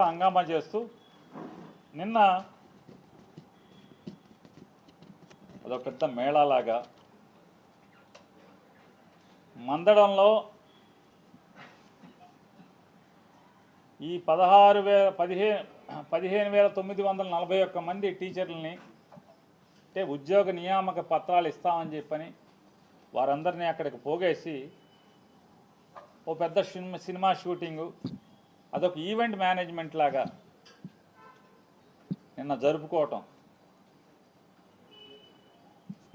హంగామా చేస్తూ నిన్న అదొక పెద్ద మేళాలాగా మందడంలో ఈ 15,941 మంది టీచర్లని అంటే ఉద్యోగ నియామక పత్రాలు ఇస్తామని చెప్పని వారందరినీ అక్కడికి పోగేసి ఓ పెద్ద సినిమా షూటింగు అదొక ఈవెంట్ మేనేజ్మెంట్ లాగా నిన్న జరుపుకోవటం.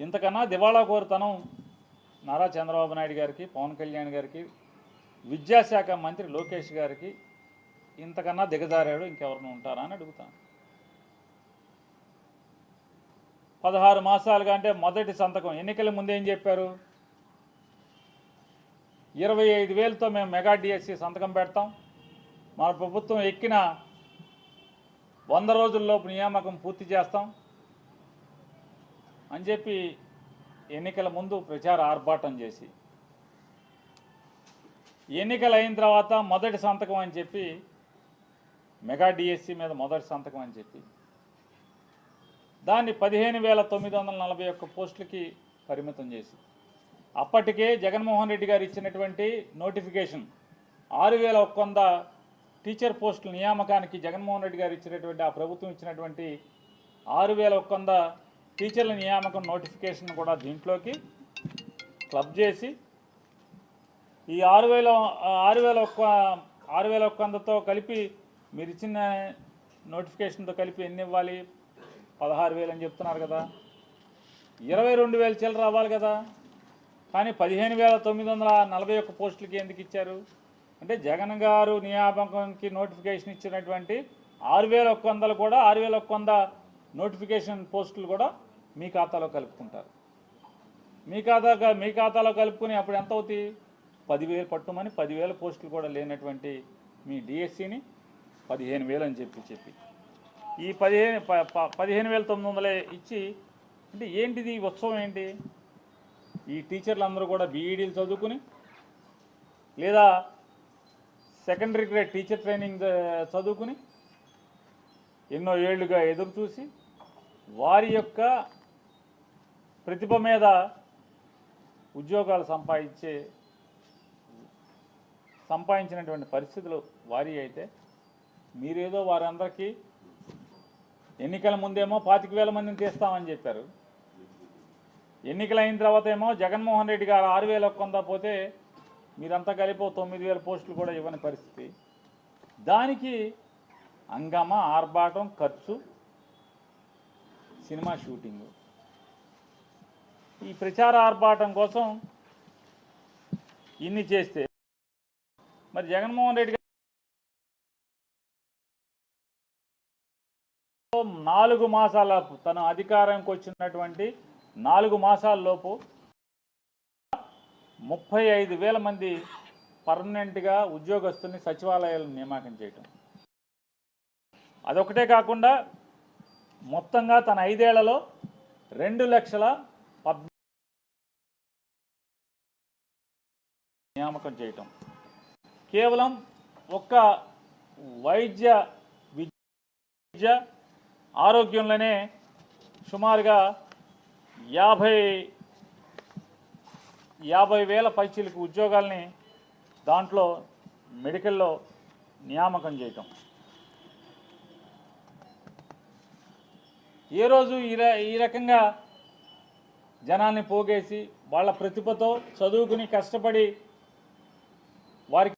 ఇంతకన్నా దివాళా కోరుతనం నారా చంద్రబాబు నాయుడు గారికి, పవన్ కళ్యాణ్ గారికి, విద్యాశాఖ మంత్రి లోకేష్ గారికి ఇంతకన్నా దిగజారాడు ఇంకెవరిని ఉంటారా అని అడుగుతాను. 16 మాసాలుగా అంటే మొదటి సంతకం ఎన్నికల ముందేం చెప్పారు? 25,000తో మేము మెగా డిఎస్సి సంతకం పెడతాం, మన ప్రభుత్వం ఎక్కిన 100 రోజుల్లోపు నియామకం పూర్తి చేస్తాం అని చెప్పి ఎన్నికల ముందు ప్రచార ఆర్భాటం చేసి, ఎన్నికలు అయిన తర్వాత మొదటి సంతకం అని చెప్పి మెగా డిఎస్సి మీద మొదటి సంతకం అని చెప్పి దాన్ని 15,941 పోస్టులకి పరిమితం చేసి, అప్పటికే జగన్మోహన్ రెడ్డి గారు ఇచ్చినటువంటి నోటిఫికేషన్ 6,100 టీచర్ పోస్టుల నియామకానికి జగన్మోహన్ రెడ్డి గారు ఇచ్చినటువంటి ఆ ప్రభుత్వం ఇచ్చినటువంటి 6,100 టీచర్ల నియామకం నోటిఫికేషన్ కూడా దీంట్లోకి క్లబ్ చేసి ఈ 6,100తో కలిపి మీరు ఇచ్చిన నోటిఫికేషన్తో కలిపి ఎన్ని ఇవ్వాలి? 16,000 అని చెప్తున్నారు కదా, 22,000 చిల్లర రావాలి కదా. కానీ 15,941 పోస్టులకి ఎందుకు ఇచ్చారు అంటే జగన్ గారు నియామకంకి నోటిఫికేషన్ ఇచ్చినటువంటి 6,100 కూడా 6,100 నోటిఫికేషన్ పోస్టులు కూడా మీ ఖాతాలో కలుపుకుంటారు. మీ ఖాతాలో కలుపుకుని అప్పుడు ఎంత అవుతాయి? 10,000 పట్టుమని 10,000 పోస్టులు కూడా లేనటువంటి మీ డిఎస్సిని 15,000 అని చెప్పి ఈ 15,900 ఇచ్చి అంటే ఏంటిది ఈ ఉత్సవం ఏంటి? ఈ టీచర్లు అందరూ కూడా బీఈడీలు చదువుకుని లేదా సెకండరీ గ్రేడ్ టీచర్ ట్రైనింగ్ చదువుకుని ఎన్నో ఏళ్లుగా ఎదురు చూసి వారి యొక్క ప్రతిభ మీద ఉద్యోగాలు సంపాదించినటువంటి పరిస్థితులు వారి అయితే మీరేదో వారందరికీ ఎన్నికల ముందేమో 25,000 మందిని తీస్తామని చెప్పారు. ఎన్నికలు అయిన తర్వాత ఏమో జగన్మోహన్ రెడ్డి గారు 6,100 పోతే మీరంతా కలిపి 9,000 పోస్టులు కూడా ఇవ్వని పరిస్థితి. దానికి హంగామా, ఆర్భాటం, ఖర్చు, సినిమా షూటింగు. ఈ ప్రచార ఆర్భాటం కోసం ఇన్ని చేస్తే మరి జగన్మోహన్ రెడ్డి గారు 4 మాసాల తన అధికారంకి వచ్చినటువంటి 4 మాసాల్లోపు 35,000 మంది పర్మనెంట్గా ఉద్యోగస్తుల్ని సచివాలయాలను నియామకం చేయటం. అదొకటే కాకుండా మొత్తంగా తన 5 ఏళ్లలో 2,14,000 నియామకం చేయటం. కేవలం ఒక్క వైద్య విద్య ఆరోగ్యంలోనే సుమారుగా 50,000 పైచీలకు ఉద్యోగాల్ని దాంట్లో మెడికల్లో నియామకం చేయటం. ఏ రోజు ఈ రకంగా జనాన్ని పోగేసి వాళ్ళ ప్రతిభతో చదువుకుని కష్టపడి వారికి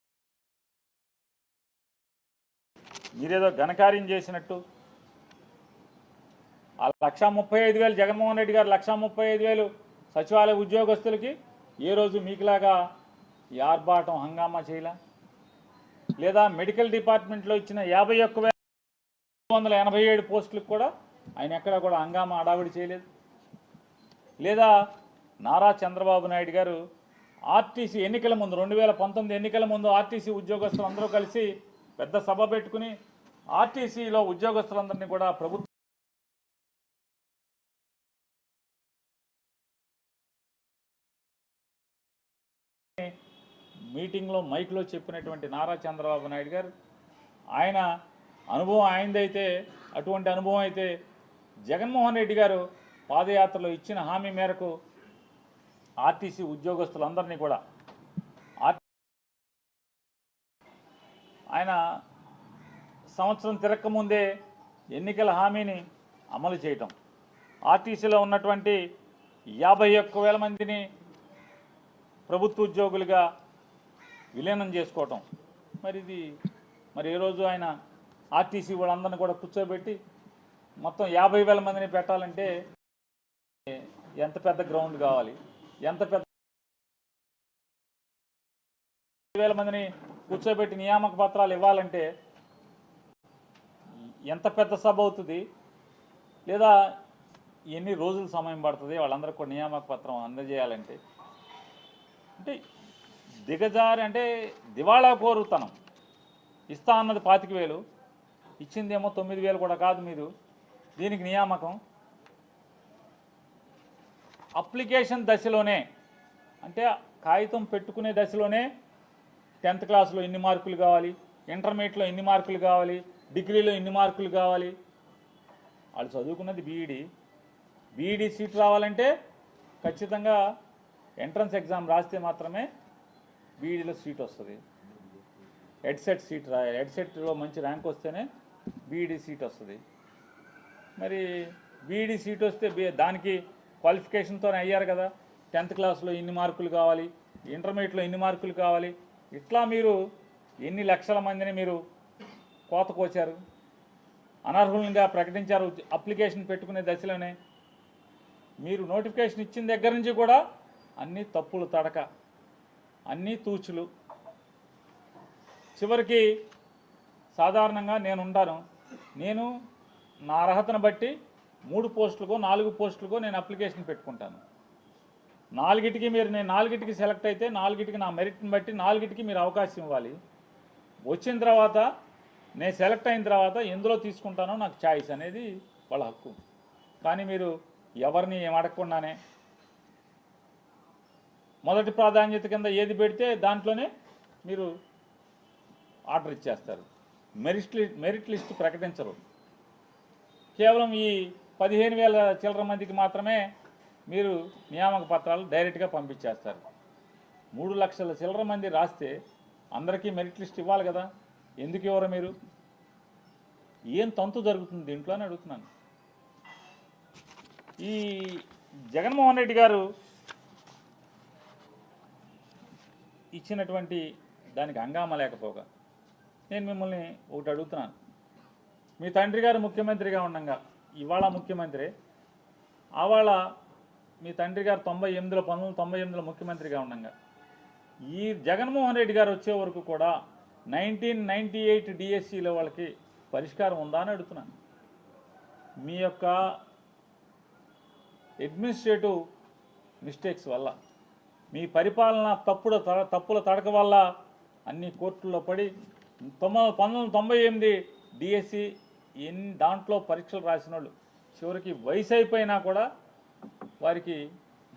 మీరేదో ఘనకార్యం చేసినట్టు ఆ 1,35,000 జగన్మోహన్ రెడ్డి గారు 1,35,000 సచివాలయ ఉద్యోగస్తులకి ఏ రోజు మీకులాగా ఈ ఆర్భాటం హంగామా చేయలే? లేదా మెడికల్ డిపార్ట్మెంట్లో ఇచ్చిన 51,287 పోస్టులకు కూడా ఆయన ఎక్కడా కూడా హంగామా అడావిడి చేయలేదు. లేదా నారా చంద్రబాబు నాయుడు గారు ఆర్టీసీ ఎన్నికల ముందు 2019 ఎన్నికల ముందు ఆర్టీసీ ఉద్యోగస్తులందరూ కలిసి పెద్ద సభ పెట్టుకుని ఆర్టీసీలో ఉద్యోగస్తులందరినీ కూడా ప్రభుత్వం మీటింగ్లో మైక్లో చెప్పినటువంటి నారా చంద్రబాబు నాయుడు గారు ఆయన అనుభవం ఆయనదైతే, అటువంటి అనుభవం అయితే జగన్మోహన్ రెడ్డి గారు పాదయాత్రలో ఇచ్చిన హామీ మేరకు ఆర్టీసీ ఉద్యోగస్తులందరినీ కూడా ఆయన సంవత్సరం తిరక్కముందే ఎన్నికల హామీని అమలు చేయటం, ఆర్టీసీలో ఉన్నటువంటి 51,000 మందిని ప్రభుత్వ ఉద్యోగులుగా విలీనం చేసుకోవటం. మరి ఏ రోజు ఆయన ఆర్టీసీ వాళ్ళందరినీ కూడా కూర్చోబెట్టి మొత్తం 50,000 మందిని పెట్టాలంటే ఎంత పెద్ద గ్రౌండ్ కావాలి, ఎంత పెద్ద 50,000 మందిని కూర్చోబెట్టి నియామక పత్రాలు ఇవ్వాలంటే ఎంత పెద్ద సభ అవుతుంది, లేదా ఎన్ని రోజులు సమయం పడుతుంది వాళ్ళందరికీ కూడా నియామక పత్రం అందజేయాలంటే. అంటే దిగజారి, అంటే దివాళా కోరుతనం. ఇస్తా అన్నది 25,000, ఇచ్చిందేమో 9,000 కూడా కాదు. మీరు దీనికి నియామకం అప్లికేషన్ దశలోనే, అంటే కాగితం పెట్టుకునే దశలోనే 10th క్లాస్లో ఇన్ని మార్కులు కావాలి, ఇంటర్మీడియట్లో ఇన్ని మార్కులు కావాలి, డిగ్రీలో ఇన్ని మార్కులు కావాలి. వాళ్ళు చదువుకున్నది బీఈడీ సీట్ రావాలంటే ఖచ్చితంగా ఎంట్రన్స్ ఎగ్జామ్ రాస్తే మాత్రమే బీఈడీలో సీట్ వస్తుంది. ఎడ్సెట్ సీట్ రాయాలి, ఎడ్సెట్లో మంచి ర్యాంక్ వస్తేనే బీఈడీ సీట్ వస్తుంది. మరి బీఈడీ సీట్ వస్తే దానికి క్వాలిఫికేషన్తోనే అయ్యారు కదా. 10th క్లాస్లో ఇన్ని మార్కులు కావాలి, ఇంటర్మీడియట్లో ఇన్ని మార్కులు కావాలి. ఇట్లా మీరు ఎన్ని లక్షల మందిని మీరు కోతకొచ్చారు, అనర్హులంగా ప్రకటించారు. అప్లికేషన్ పెట్టుకునే దశలోనే మీరు నోటిఫికేషన్ ఇచ్చిన దగ్గర నుంచి కూడా అన్నీ తప్పులు తడక, అన్నీ తూచులు. చివరికి సాధారణంగా నేను నా అర్హతను బట్టి 3 పోస్టులకో 4 పోస్టులకో నేను అప్లికేషన్ పెట్టుకుంటాను. 4టికి నేను 4టికి సెలెక్ట్ అయితే 4టికి నా మెరిట్ని బట్టి 4టికి మీరు అవకాశం ఇవ్వాలి. వచ్చిన తర్వాత నేను సెలెక్ట్ అయిన తర్వాత ఎందులో తీసుకుంటానో నాకు ఛాయిస్ అనేది వాళ్ళ హక్కు. కానీ మీరు ఎవరిని ఏం అడగకుండానే మొదటి ప్రాధాన్యత కింద ఏది పెడితే దాంట్లోనే మీరు ఆర్డర్ ఇచ్చేస్తారు. మెరిట్ లిస్ట్ ప్రకటించరు. కేవలం ఈ 15,000 చిల్లర మందికి మాత్రమే మీరు నియామక పత్రాలు డైరెక్ట్గా పంపించేస్తారు. 3 లక్షల చిల్లర మంది రాస్తే అందరికీ మెరిట్ లిస్ట్ ఇవ్వాలి కదా. ఎందుకు ఇవ్వరు మీరు? ఏం తంతు జరుగుతుంది దీంట్లో అని అడుగుతున్నాను. ఈ జగన్మోహన్ రెడ్డి గారు ఇచ్చినటువంటి దానికి హంగామా లేకపోగా నేను మిమ్మల్ని ఒకటి అడుగుతున్నాను. మీ తండ్రి గారు ముఖ్యమంత్రిగా ఉండగా, ఇవాళ ముఖ్యమంత్రి, ఆవాళ మీ తండ్రి గారు 1998లో ముఖ్యమంత్రిగా ఉండగా ఈ జగన్మోహన్ రెడ్డి గారు వచ్చే వరకు కూడా 1998 డిఎస్సిలో వాళ్ళకి పరిష్కారం ఉందా అని అడుగుతున్నాను. మీ యొక్క అడ్మినిస్ట్రేటివ్ మిస్టేక్స్ వల్ల, మీ పరిపాలన తప్పుల తడక వల్ల అన్ని కోర్టుల్లో పడి 1998 డిఎస్సి దాంట్లో పరీక్షలు రాసిన వాళ్ళు చివరికి వయసు అయిపోయినా కూడా వారికి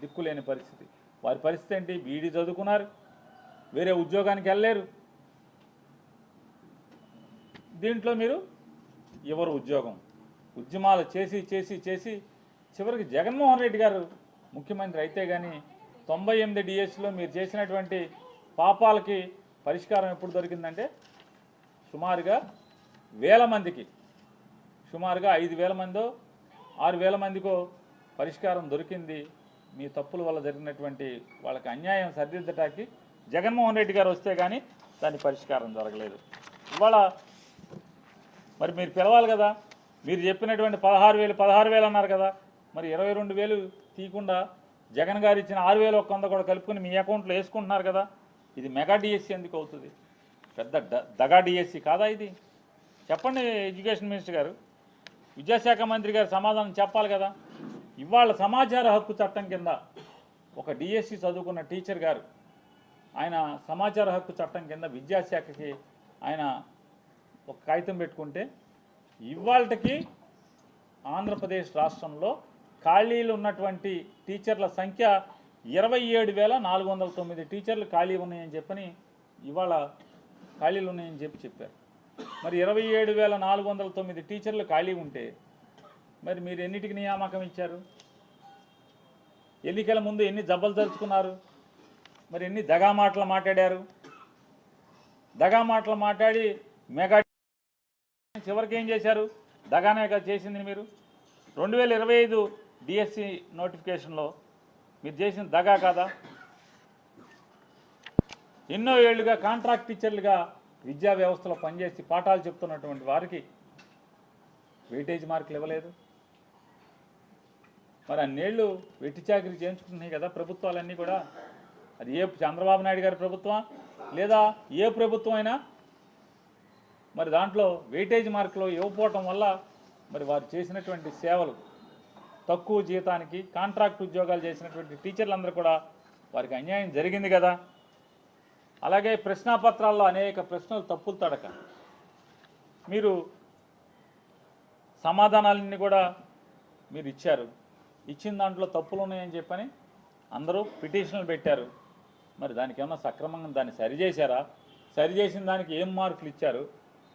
దిక్కులేని పరిస్థితి. వారి పరిస్థితి ఏంటి? బీఈడీ చదువుకున్నారు, వేరే ఉద్యోగానికి వెళ్ళలేరు. దీంట్లో మీరు ఎవరు ఉద్యమాలు చేసి చివరికి జగన్మోహన్ రెడ్డి గారు ముఖ్యమంత్రి అయితే కానీ 98 డిఎస్సిలో మీరు చేసినటువంటి పాపాలకి పరిష్కారం ఎప్పుడు దొరికిందంటే సుమారుగా 1,000 మందికి, సుమారుగా 5,000 మందో 6,000 మందికో పరిష్కారం దొరికింది. మీ తప్పుల వల్ల జరిగినటువంటి వాళ్ళకి అన్యాయం సరిదిద్దటానికి జగన్మోహన్ రెడ్డి గారు వస్తే కానీ దాని పరిష్కారం జరగలేదు. ఇవాళ మరి మీరు పిలవాలి కదా. మీరు చెప్పినటువంటి 16,000 అన్నారు కదా, మరి 22,000 తీయకుండా జగన్ గారు ఇచ్చిన 6,100 కూడా కలుపుకొని మీ అకౌంట్లో వేసుకుంటున్నారు కదా. ఇది మెగా డిఎస్సి ఎందుకు అవుతుంది? పెద్ద దగా డిఎస్సి కాదా ఇది? చెప్పండి ఎడ్యుకేషన్ మినిస్టర్ గారు, విద్యాశాఖ మంత్రి గారు సమాధానం చెప్పాలి కదా. ఇవాళ సమాచార హక్కు చట్టం కింద ఒక డిఎస్సి చదువుకున్న టీచర్ గారు ఆయన సమాచార హక్కు చట్టం కింద విద్యాశాఖకి ఆయన ఒక కాగితం పెట్టుకుంటే ఇవాళకి ఆంధ్రప్రదేశ్ రాష్ట్రంలో ఖాళీలు ఉన్నటువంటి టీచర్ల సంఖ్య 27,409 టీచర్లు ఖాళీ ఉన్నాయని చెప్పని ఇవాళ ఖాళీలు ఉన్నాయని చెప్పారు. మరి 27,409 టీచర్లు ఖాళీ ఉంటే మరి మీరు ఎన్నిటికి నియామకం ఇచ్చారు? ఎన్నికల ముందు ఎన్ని జబ్బలు తలుచుకున్నారు? మరి ఎన్ని దగా మాటలు మాట్లాడారు? దగా మాటలు మాట్లాడి మెగా చివరికి ఏం చేశారు? దగానే చేసింది మీరు. 2025 డిఎస్సి నోటిఫికేషన్లో మీరు చేసిన దగా కాదా? ఎన్నో ఏళ్లుగా కాంట్రాక్ట్ టీచర్లుగా విద్యా వ్యవస్థలో పనిచేసి పాఠాలు చెప్తున్నటువంటి వారికి వెయిటేజ్ మార్కులు ఇవ్వలేదు. మరి అన్నేళ్ళు వెట్టి చాకరీ చేయించుకుంటున్నాయి కదా ప్రభుత్వాలన్నీ కూడా. అది ఏ చంద్రబాబు నాయుడు గారి ప్రభుత్వం లేదా ఏ ప్రభుత్వం అయినా మరి దాంట్లో వెయిటేజ్ మార్కులు ఇవ్వకపోవటం వల్ల మరి వారు చేసినటువంటి సేవలు తక్కువ జీతానికి కాంట్రాక్ట్ ఉద్యోగాలు చేసినటువంటి టీచర్లందరూ కూడా వారికి అన్యాయం జరిగింది కదా. అలాగే ప్రశ్నాపత్రాల్లో అనేక ప్రశ్నలు తప్పులు తడక మీరు సమాధానాలన్నీ కూడా మీరు ఇచ్చారు. ఇచ్చిన దాంట్లో తప్పులు ఉన్నాయని చెప్పని అందరూ పిటిషన్లు పెట్టారు. మరి దానికి ఏమన్నా సక్రమంగా దాన్ని సరిచేశారా? సరిచేసిన దానికి ఏం మార్కులు ఇచ్చారు?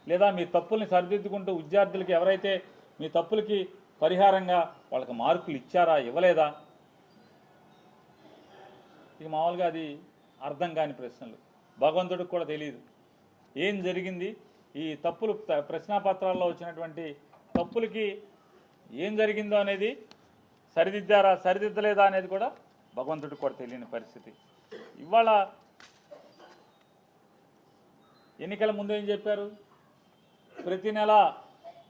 లేదా మీ తప్పుల్ని సరిదిద్దుకుంటూ విద్యార్థులకి ఎవరైతే మీ తప్పులకి పరిహారంగా వాళ్ళకి మార్కులు ఇచ్చారా, ఇవ్వలేదా? ఇది మామూలుగా అది అర్థం కాని ప్రశ్నలు. భగవంతుడికి కూడా తెలియదు ఏం జరిగింది. ఈ తప్పులు ప్రశ్నాపత్రాల్లో వచ్చినటువంటి తప్పులకి ఏం జరిగిందో అనేది సరిదిద్దారా సరిదిద్దలేదా అనేది కూడా భగవంతుడికి కూడా తెలియని పరిస్థితి. ఇవాళ ఎన్నికల ముందు ఏం చెప్పారు? ప్రతి నెల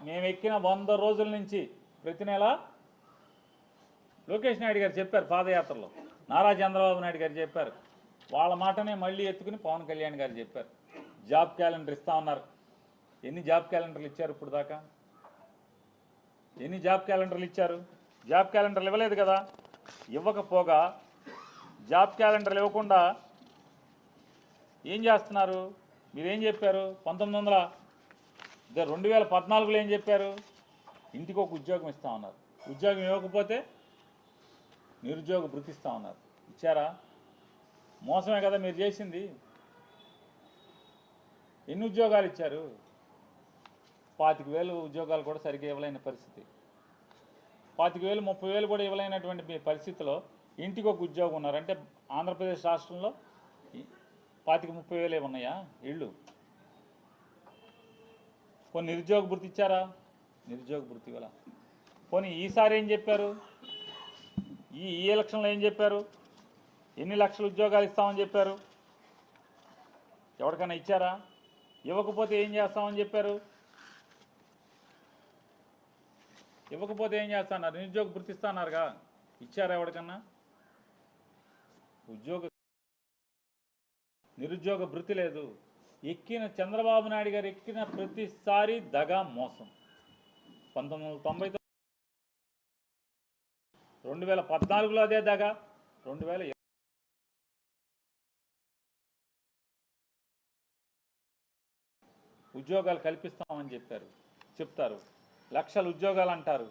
మేము ఎక్కిన 100 రోజుల నుంచి ప్రతి నెల లోకేష్ నాయుడు గారు చెప్పారు పాదయాత్రలో, నారా చంద్రబాబు నాయుడు గారు చెప్పారు, వాళ్ళ మాటనే మళ్ళీ ఎత్తుకుని పవన్ కళ్యాణ్ గారు చెప్పారు. జాబ్ క్యాలెండర్ ఇస్తా ఉన్నారు. ఎన్ని జాబ్ క్యాలెండర్లు ఇచ్చారు ఇప్పుడు దాకా? ఎన్ని జాబ్ క్యాలెండర్లు ఇచ్చారు? జాబ్ క్యాలెండర్లు ఇవ్వలేదు కదా. ఇవ్వకపోగా జాబ్ క్యాలెండర్లు ఇవ్వకుండా ఏం చేస్తున్నారు? మీరేం చెప్పారు? 2014లో ఏం చెప్పారు? ఇంటికి ఒక ఉద్యోగం ఇస్తా ఉన్నారు. ఉద్యోగం ఇవ్వకపోతే నిరుద్యోగ భృతి ఇస్తా ఉన్నారు. ఇచ్చారా? మోసమే కదా మీరు చేసింది. ఎన్ని ఉద్యోగాలు ఇచ్చారు? 25,000 ఉద్యోగాలు కూడా సరిగ్గా ఇవ్వలేని పరిస్థితి. 25,000 30,000 కూడా ఇవ్వలేనటువంటి మీ పరిస్థితిలో ఇంటికి ఒక ఉద్యోగం ఉన్నారు అంటే ఆంధ్రప్రదేశ్ రాష్ట్రంలో 25,000-30,000 ఉన్నాయా ఇళ్ళు? కొన్ని నిరుద్యోగ భృతి ఇచ్చారా? నిరుద్యోగ భృతి ఇవ్వాల. పోనీ ఈసారి ఏం చెప్పారు? ఈ ఎలక్షన్లో ఏం చెప్పారు? ఎన్ని లక్షల ఉద్యోగాలు ఇస్తామని చెప్పారు? ఎవరికైనా ఇచ్చారా? ఇవ్వకపోతే ఏం చేస్తామని చెప్పారు? ఇవ్వకపోతే ఏం చేస్తున్నారు? నిరుద్యోగ భృతి ఇస్తాన్నారుగా, ఇచ్చారా ఎవరికన్నా? నిరుద్యోగ భృతి లేదు. ఎక్కిన చంద్రబాబు నాయుడు గారు ఎక్కిన ప్రతిసారి దగా మోసం. 1999 2014లో అదే దగా, 2020 ఉద్యోగాలు కల్పిస్తామని చెప్తారు. లక్షల ఉద్యోగాలు అంటారు.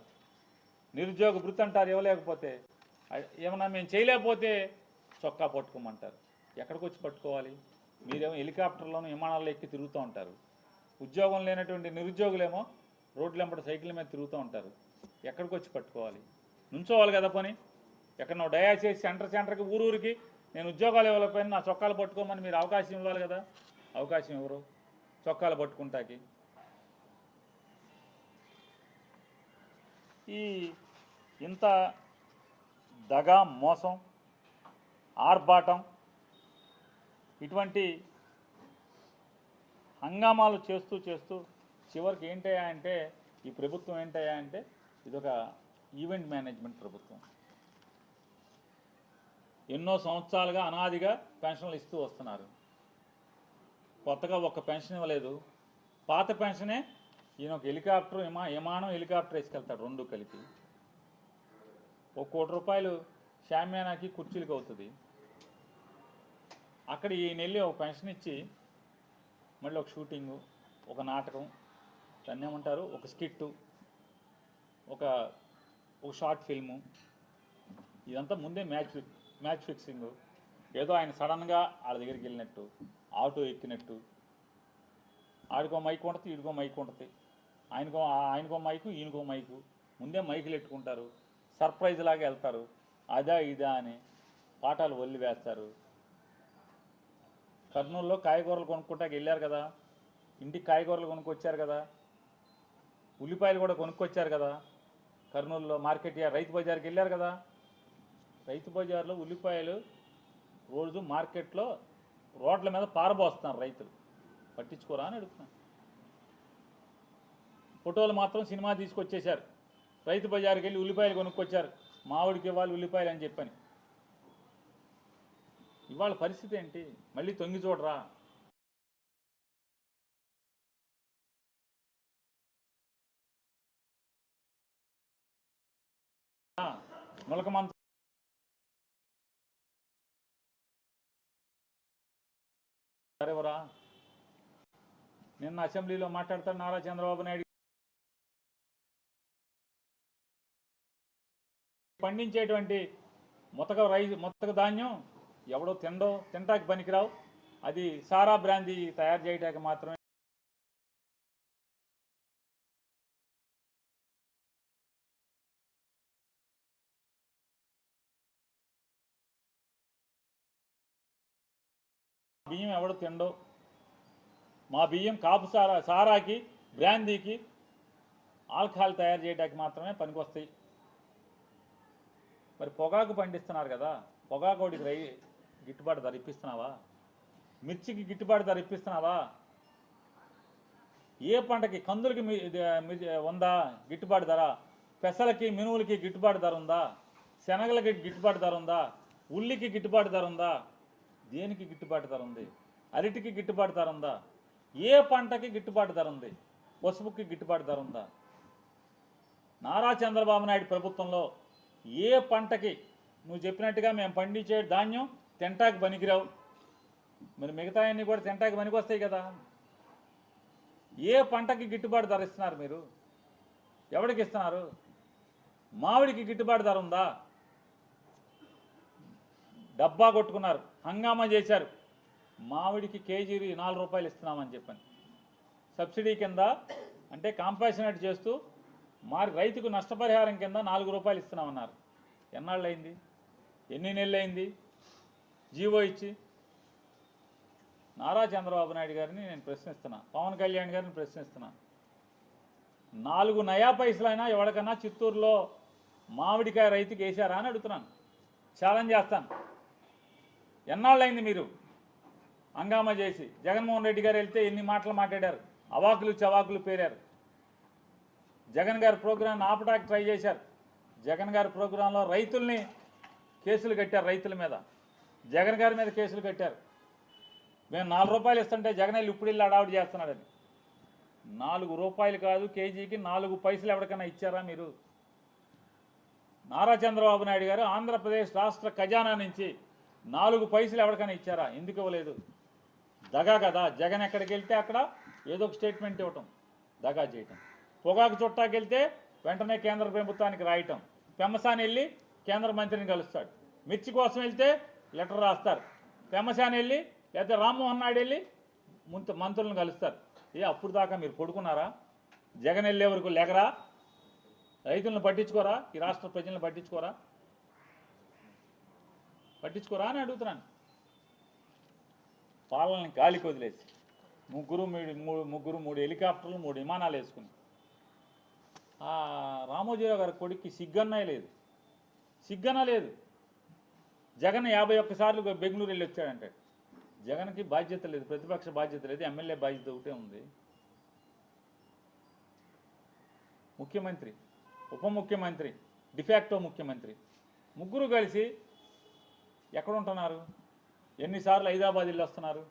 నిరుద్యోగ భృతి అంటారు. ఇవ్వలేకపోతే ఏమన్నా మేము చేయలేకపోతే చొక్కా పట్టుకోమంటారు. ఎక్కడికి వచ్చి పట్టుకోవాలి? మీరేమో హెలికాప్టర్లోనూ విమానాల్లో ఎక్కి తిరుగుతూ ఉంటారు. ఉద్యోగం లేనటువంటి నిరుద్యోగులేమో రోడ్ల వెంబడి సైకిల్ మీద తిరుగుతూ ఉంటారు. ఎక్కడికి వచ్చి పట్టుకోవాలి? నుంచోవాలి కదా. పని ఎక్కడో దయచేసి సెంటర్కి ఊరూరికి నేను ఉద్యోగాలు ఇవ్వలేకపోయినా నా చొక్కాలు పట్టుకోమని మీరు అవకాశం ఇవ్వాలి కదా. అవకాశం ఎవరు? చొక్కాలు పట్టుకుంటాకి. ఈ ఇంత దగా మోసం ఆర్భాటం ఇటువంటి హంగామాలు చేస్తూ చివరికి ఏంటయ్యా అంటే ఈ ప్రభుత్వం ఏంటయ్యా అంటే ఇదొక ఈవెంట్ మేనేజ్మెంట్ ప్రభుత్వం. ఎన్నో సంవత్సరాలుగా అనాదిగా పెన్షన్లు ఇస్తూ వస్తున్నారు. కొత్తగా ఒక్క పెన్షన్ ఇవ్వలేదు. పాత పెన్షనే ఈయన ఒక హెలికాప్టర్ విమానం హెలికాప్టర్ వేసుకెళ్తాడు, రెండు కలిపి. ₹1 కోటి షామ్యానాకి కుర్చీలకు అవుతుంది. అక్కడ ఈయన వెళ్ళి ఒక పెన్షన్ ఇచ్చి మళ్ళీ ఒక షూటింగు, ఒక నాటకం, దాన్ని ఏమంటారు, ఒక స్కిట్టు, ఒక షార్ట్ ఫిల్ము, ఇదంతా ముందే మ్యాచ్ ఫిక్సింగు. ఏదో ఆయన సడన్గా వాళ్ళ దగ్గరికి వెళ్ళినట్టు, ఆటో ఎక్కినట్టు ఆడికో మైక్ ఉంటుంది, ఈడికో మైక్ ఉంటుంది. ఆయనకో మైకు, ఈయనకో మైకు. ముందే మైకులు ఎట్టుకుంటారు, సర్ప్రైజ్ లాగా వెళ్తారు. అదా ఇదా అని పాఠాలు వల్లి వేస్తారు. కర్నూలులో కాయగూరలు కొనుక్కుంటాకి వెళ్ళారు కదా, ఇంటికి కాయగూరలు కొనుక్కొచ్చారు కదా, ఉల్లిపాయలు కూడా కొనుక్కొచ్చారు కదా. కర్నూలులో మార్కెట్ రైతు బజార్కి వెళ్ళారు కదా. రైతు బజార్లో ఉల్లిపాయలు రోజు మార్కెట్లో రోడ్ల మీద పారబోస్తున్నారు రైతులు. పట్టించుకోరా అని అడుగుతున్నాను. ఫోటోలు మాత్రం సినిమా తీసుకొచ్చేశారు. రైతు బజార్కి వెళ్ళి ఉల్లిపాయలు కొనుక్కొచ్చారు, మామిడికి ఇవ్వాలి ఉల్లిపాయలు అని చెప్పని. ఇవాళ పరిస్థితి ఏంటి? మళ్ళీ తొంగి చూడరా. మొలకమంత సరేవరా. నిన్న అసెంబ్లీలో మాట్లాడతాడు నారా చంద్రబాబు నాయుడు. పండించేటువంటి మొత్తక ధాన్యం ఎవడో తినటానికి పనికిరావు, అది సారా బ్రాందీ తయారు చేయడానికి మాత్రమే. బియ్యం ఎవడో తినడో, మా బియ్యం కాపు సారాకి, బ్రాందీకి, ఆల్కహాల్ తయారు చేయడానికి మాత్రమే పనికొస్తాయి. మరి పొగాకు పండిస్తున్నారు కదా, పొగాకోడికి గిట్టుబాటు ధర ఇప్పిస్తున్నావా? మిర్చికి గిట్టుబాటు ధర ఇప్పిస్తున్నావా? ఏ పంటకి? కందులకి ఉందా గిట్టుబాటు ధర? పెసలకి, మినువులకి గిట్టుబాటు ధర ఉందా? శనగలకి గిట్టుబాటు ధర ఉందా? ఉల్లికి గిట్టుబాటు ధర ఉందా? దేనికి గిట్టుబాటు ధర ఉంది? అరటికి గిట్టుబాటు ధర ఉందా? ఏ పంటకి గిట్టుబాటు ధర ఉంది? పసుపుకి గిట్టుబాటు ధర ఉందా? నారా చంద్రబాబు నాయుడు ప్రభుత్వంలో ఏ పంటకి నువ్వు చెప్పినట్టుగా మేము పండించే ధాన్యం తింటాకి పనికిరావు, మరి మిగతా అన్నీ కూడా తింటాకి పనికి వస్తాయి కదా. ఏ పంటకి గిట్టుబాటు ధర ఇస్తున్నారు మీరు? ఎవరికి ఇస్తున్నారు? మామిడికి గిట్టుబాటు ధర ఉందా? డబ్బా కొట్టుకున్నారు, హంగామా చేశారు. మామిడికి కేజీ 4 రూపాయలు ఇస్తున్నామని చెప్పని సబ్సిడీ కింద, అంటే కాంపాషనేట్ చేస్తూ రైతుకు నష్టపరిహారం కింద 4 రూపాయలు ఇస్తున్నామన్నారు. ఎన్నాళ్ళు అయింది? ఎన్ని నెలలు అయింది జీవో ఇచ్చి? నారా చంద్రబాబు నాయుడు గారిని నేను ప్రశ్నిస్తున్నా, పవన్ కళ్యాణ్ గారిని ప్రశ్నిస్తున్నా. 4 నయా పైసలైనా ఎవరికన్నా చిత్తూరులో మామిడికాయ రైతుకి వేశారా అని అడుగుతున్నాను. ఛాలెంజ్ చేస్తాను. ఎన్నాళ్ళైంది మీరు హంగామా చేసి? జగన్మోహన్ రెడ్డి గారు వెళ్తే ఎన్ని మాటలు మాట్లాడారు, అవాకులు చవాకులు పేరారు. జగన్ గారి ప్రోగ్రాంని ఆపడానికి ట్రై చేశారు. జగన్ గారి ప్రోగ్రాంలో రైతుల్ని కేసులు కట్టారు, రైతుల మీద, జగన్ గారి మీద కేసులు కట్టారు. మేము 4 రూపాయలు ఇస్తుంటే జగన్ వెళ్ళి ఇప్పుడు వెళ్ళి అడావుడు చేస్తున్నాడని. 4 రూపాయలు కాదు, కేజీకి 4 పైసలు ఎవరికైనా ఇచ్చారా మీరు? నారా చంద్రబాబు నాయుడు గారు ఆంధ్రప్రదేశ్ రాష్ట్ర ఖజానా నుంచి 4 పైసలు ఎవరికైనా ఇచ్చారా? ఎందుకు ఇవ్వలేదు? దగా కదా. జగన్ ఎక్కడికి వెళ్తే అక్కడ ఏదో ఒక స్టేట్మెంట్ ఇవ్వటం, దగా చేయటం. పొగాకు చుట్టాకి వెళ్తే వెంటనే కేంద్ర ప్రభుత్వానికి రాయటం. పెమ్మసాని వెళ్ళి కేంద్ర మంత్రిని కలుస్తాడు. మిర్చి కోసం వెళ్తే లెటర్ రాస్తారు. పెమ్మసాని వెళ్ళి లేకపోతే రామ్మోహన్ నాయుడు వెళ్ళి మంత్రులను కలుస్తారు. అప్పుడు దాకా మీరు పడుకున్నారా? జగన్ వెళ్ళే వరకు లేకరా? రైతులను పట్టించుకోరా? ఈ రాష్ట్ర ప్రజలను పట్టించుకోరా అని అడుగుతున్నాను. పాలనని గాలికి వదిలేసి ముగ్గురు 3 హెలికాప్టర్లు 3 విమానాలు వేసుకుని రామోజీరావు గారి కొడుక్కి సిగ్గన్నా లేదు. జగన్ 51 సార్లు బెంగళూరు వెళ్ళి వచ్చాడంటే జగన్కి బాధ్యత లేదు, ప్రతిపక్ష బాధ్యత లేదు, ఎమ్మెల్యే బాధ్యత ఒకటే ఉంది. ముఖ్యమంత్రి, ఉప ముఖ్యమంత్రి, డిఫాక్టో ముఖ్యమంత్రి ముగ్గురు కలిసి ఎక్కడ ఉంటున్నారు? ఎన్నిసార్లు హైదరాబాద్ ఇల్లు వస్తున్నారు?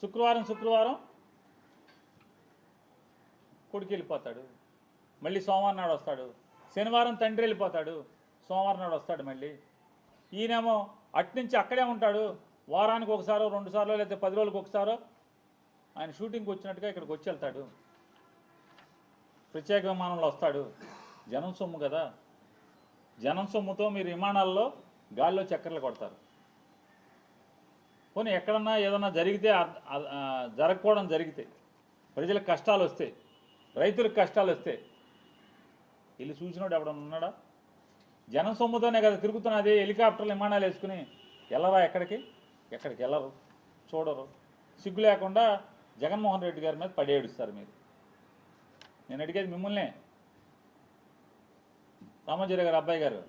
శుక్రవారం కొడుకు వెళ్ళిపోతాడు, మళ్ళీ సోమవారం నాడు వస్తాడు. శనివారం తండ్రి వెళ్ళిపోతాడు, సోమవారం నాడు వస్తాడు మళ్ళీ. ఈయనేమో అట్నుంచి అక్కడే ఉంటాడు. వారానికి ఒకసారో 2 సార్లు లేకపోతే 10 రోజులకు ఒకసారో ఆయన షూటింగ్కి వచ్చినట్టుగా ఇక్కడికి వచ్చి వెళ్తాడు. ప్రత్యేక విమానంలో వస్తాడు. జనం సొమ్ము కదా, జనం సొమ్ముతో మీరు విమానాల్లో గాల్లో చక్కర్లు కొడతారు. పోనీ ఎక్కడన్నా ఏదన్నా జరిగితే జరగకపోవడం జరిగితే ప్రజలకు కష్టాలు వస్తాయి, రైతులకు కష్టాలు వస్తాయి, వెళ్ళి చూసినోడు ఎవడన్నా ఉన్నాడా? జనం సొమ్ముతోనే కదా తిరుగుతున్నది. హెలికాప్టర్లు విమానాలు వేసుకుని వెళ్ళరా? ఎక్కడికి వెళ్ళరు, చూడరు. సిగ్గు లేకుండా జగన్మోహన్ రెడ్డి గారి మీద పడేడుస్తారు మీరు. నేను అడిగేది మిమ్మల్నే, రామోజీరావు గారు అబ్బాయి గారు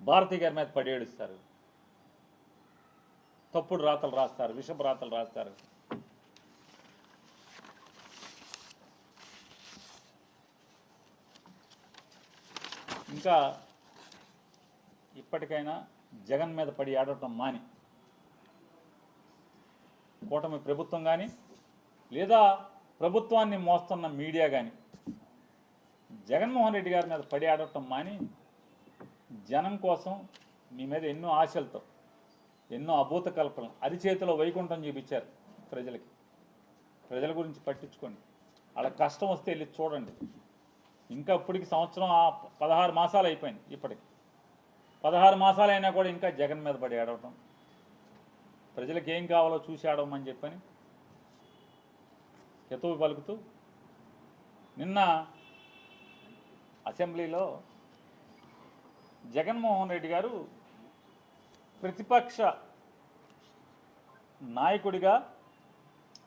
భారతి గారి మీద పడేడుస్తారు, తప్పుడు రాతలు రాస్తారు, విషపు రాతలు రాస్తారు. ఇంకా ఇప్పటికైనా జగన్ మీద పడి ఆడటం మాని కూటమి ప్రభుత్వం కానీ లేదా ప్రభుత్వాన్ని మోస్తున్న మీడియా కానీ జగన్మోహన్ రెడ్డి గారి మీద పడి ఆడటం మాని జనం కోసం మీ మీద ఎన్నో ఆశలతో ఎన్నో అభూత కల్పనలు అరిచేతిలో వైకుంఠం చూపించారు ప్రజలకి. ప్రజల గురించి పట్టించుకోండి, వాళ్ళ కష్టం వస్తే వెళ్ళి చూడండి. ఇంకా ఇప్పటికి సంవత్సరం 16 మాసాలు అయిపోయింది. ఇప్పటికి 16 మాసాలు అయినా కూడా ఇంకా జగన్ మీద పడి ఆడవటం, ప్రజలకు ఏం కావాలో చూసి ఆడవమని చెప్పని హితవు పలుకుతూ నిన్న అసెంబ్లీలో జగన్మోహన్ రెడ్డి గారు ప్రతిపక్ష నాయకుడిగా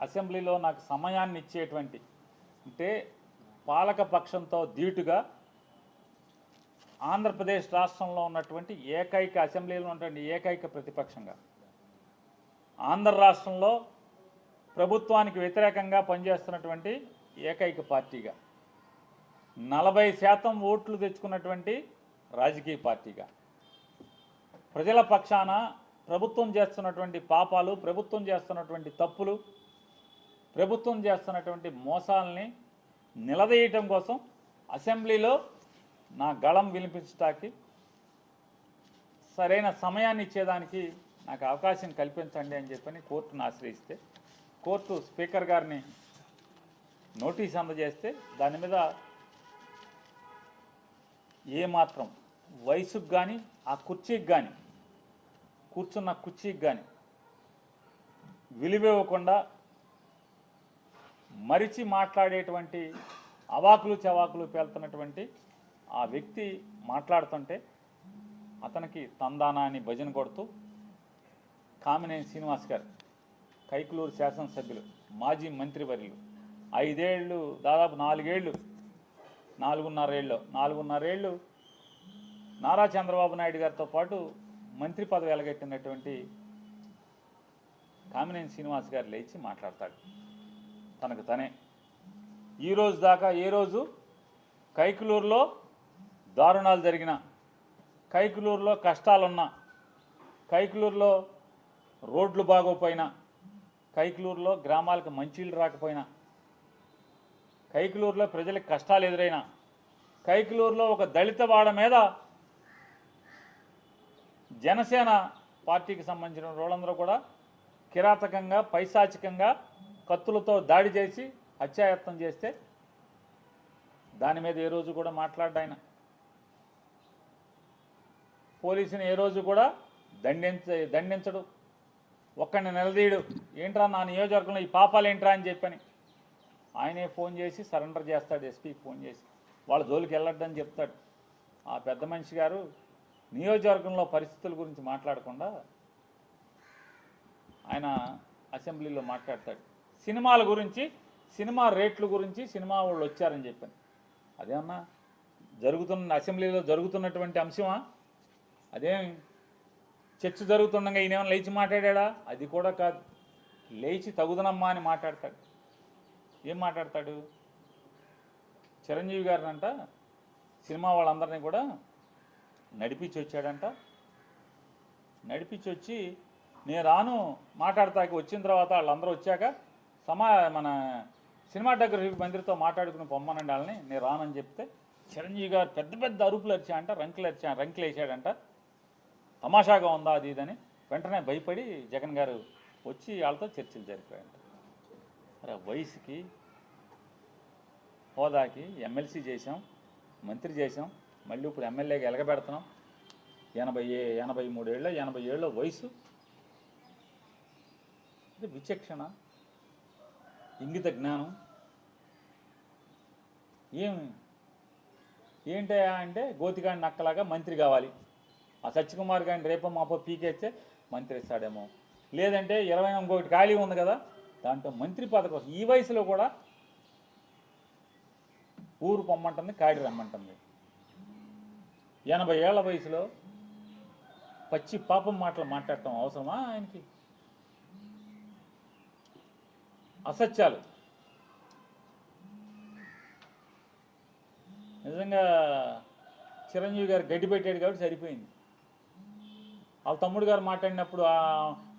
అసెంబ్లీలో నాకు సమయాన్ని ఇచ్చేటువంటి, అంటే పాలక పక్షంతో ధీటుగా ఆంధ్రప్రదేశ్ రాష్ట్రంలో ఉన్నటువంటి ఏకైక అసెంబ్లీలో ఉన్నటువంటి ఏకైక ప్రతిపక్షంగా ఆంధ్ర రాష్ట్రంలో ప్రభుత్వానికి వ్యతిరేకంగా పనిచేస్తున్నటువంటి ఏకైక పార్టీగా 40% ఓట్లు తెచ్చుకున్నటువంటి రాజకీయ పార్టీగా ప్రజల పక్షాన ప్రభుత్వం చేస్తున్నటువంటి పాపాలు, ప్రభుత్వం చేస్తున్నటువంటి తప్పులు, ప్రభుత్వం చేస్తున్నటువంటి మోసాలని నిలదీయటం కోసం అసెంబ్లీలో నా గళం వినిపించడానికి సరైన సమయాన్ని ఇచ్చేదానికి నాకు అవకాశం కల్పించండి అని చెప్పని కోర్టును ఆశ్రయిస్తే కోర్టు స్పీకర్ గారిని నోటీస్ అందజేస్తే దాని మీద ఏమాత్రం వయసుకు కానీ ఆ కుర్చీకి కానీ కూర్చున్న కుర్చీకి కానీ విలువివ్వకుండా మరిచి మాట్లాడేటువంటి అవాకులు చవాకులు పేలుతున్నటువంటి ఆ వ్యక్తి మాట్లాడుతుంటే అతనికి తందానా అని భజన కొడుతూ కామినేని శ్రీనివాస్ గారు కైకులూరు శాసనసభ్యులు మాజీ మంత్రివర్యులు 5 ఏళ్ళు దాదాపు 4 ఏళ్ళు 4.5 ఏళ్ళు నారా చంద్రబాబు నాయుడు గారితో పాటు మంత్రి పదవి ఎలగెట్టినటువంటి కామినేని శ్రీనివాస్ గారు లేచి మాట్లాడతాడు తనకు తనే. ఈరోజు దాకా ఏ రోజు కైకులూరులో దారుణాలు జరిగిన, కైకులూరులో కష్టాలున్నా, కైకులూరులో రోడ్లు బాగోపోయినా, కైకులూరులో గ్రామాలకు మంచినీళ్ళు రాకపోయినా, కైకులూరులో ప్రజలకు కష్టాలు ఎదురైనా, కైకులూరులో ఒక దళిత వాడ మీద జనసేన పార్టీకి సంబంధించిన వాళ్ళందరూ కూడా కిరాతకంగా పైశాచికంగా కత్తులతో దాడి చేసి హత్యాయత్నం చేస్తే దాని మీద ఏ రోజు కూడా మాట్లాడ్డాయన. పోలీసుని ఏ రోజు కూడా దండించడు, ఒక్కడిని నిలదీయడు. ఏంట్రా నా నియోజకవర్గంలో ఈ పాపాలు ఏంట్రా అని చెప్పని ఆయనే ఫోన్ చేసి సరెండర్ చేస్తాడు, ఎస్పీకి ఫోన్ చేసి వాళ్ళ జోలికి వెళ్ళొద్దని చెప్తాడు. ఆ పెద్ద మనిషి గారు నియోజకవర్గంలో పరిస్థితుల గురించి మాట్లాడకుండా ఆయన అసెంబ్లీలో మాట్లాడతాడు. సినిమాల గురించి, సినిమా రేట్ల గురించి, సినిమా వాళ్ళు వచ్చారని చెప్పని అదేమన్నా అసెంబ్లీలో జరుగుతున్నటువంటి అంశమా? అదేం చర్చ జరుగుతుండగా ఈయనేమన్నా లేచి మాట్లాడా? అది కూడా కాదు. లేచి తగుదనమ్మా అని మాట్లాడతాడు. ఏం మాట్లాడతాడు? చిరంజీవి గారినంట సినిమా వాళ్ళందరినీ కూడా నడిపించి వచ్చాడంట. నడిపించి వచ్చి నేను రాను మాట్లాడతాకి వచ్చిన తర్వాత వాళ్ళందరూ వచ్చాక మన సినిమాటోగ్రఫీ మంత్రితో మాట్లాడుకుని పొమ్మనండి వాళ్ళని, నేను రానని చెప్తే చిరంజీవి గారు పెద్ద పెద్ద అరుపులు అరిచాయంట, రంకులు వేసాడంట. తమాషాగా ఉందా అది ఇదని వెంటనే భయపడి జగన్ గారు వచ్చి వాళ్ళతో చర్చలు జరిపాయంట. అరే వయసుకి హోదాకి ఎమ్మెల్సీ చేసాం, మంత్రి చేసాం, మళ్ళీ ఇప్పుడు ఎమ్మెల్యేగా ఎలగబెడుతున్నాం. 83 ఏళ్ళ 80 ఏళ్ళ వయసు. అంటే విచక్షణ, ఇంగిత జ్ఞానం ఏంటయా అంటే గోతిగాని నక్కలాగా మంత్రి కావాలి. ఆ సత్యకుమార్ గారిని రేపో మాపో పీకేస్తే మంత్రి ఇస్తాడేమో, లేదంటే 21 ఖాళీ ఉంది కదా దాంట్లో మంత్రి పదవి కోసం ఈ వయసులో కూడా ఊరు పొమ్మంటుంది, కాడి రమ్మంటుంది. 80 ఏళ్ల వయసులో పచ్చి పాపం మాటలు మాట్లాడటం అవసరమా ఆయనకి? అసత్యాలు. నిజంగా చిరంజీవి గారు గడ్డి పెట్టాడు కాబట్టి సరిపోయింది. వాళ్ళ తమ్ముడు గారు మాట్లాడినప్పుడు